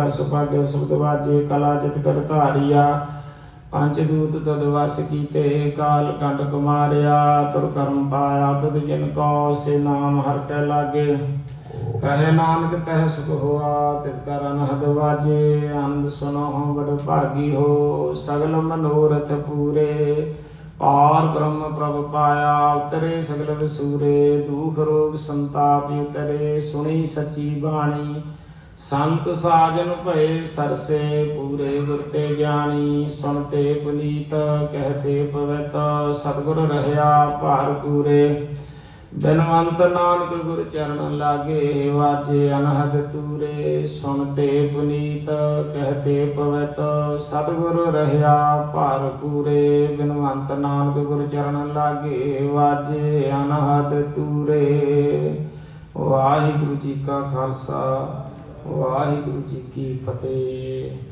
कर सुभाग्य शब्द वाजे कला जित कर धारिया पंचदूत तद वस कीते काल कंटक मारिया तुर कर्म पाया तद जिन को से नाम हर कै लागे कहे नानक तह सुख हुआ तित कर अनहद वाजे आनंद सुनो बड़ भागी हो सगल मनोरथ पूरे पार ब्रह्म प्रभ पाया उतरे सगल विसूरे दुख रोग संताप उतरे सुनी सची बाणी संत साजन भय सरसे पूरे गुर ते ज्ञानी सुनते पुनीत कहते पवित सतगुर रहया भार पूरे बिनवंत नानक गुर चरण लागे वाजे अनहद तूरे सुनते पुनीत कहते पवित सतगुर रहया भार पूरे बिनवंत नानक गुर चरण लागे वाजे अनहद तूरे। वाहिगुरु जी का खालसा वाहिगुरु जी की फतेह।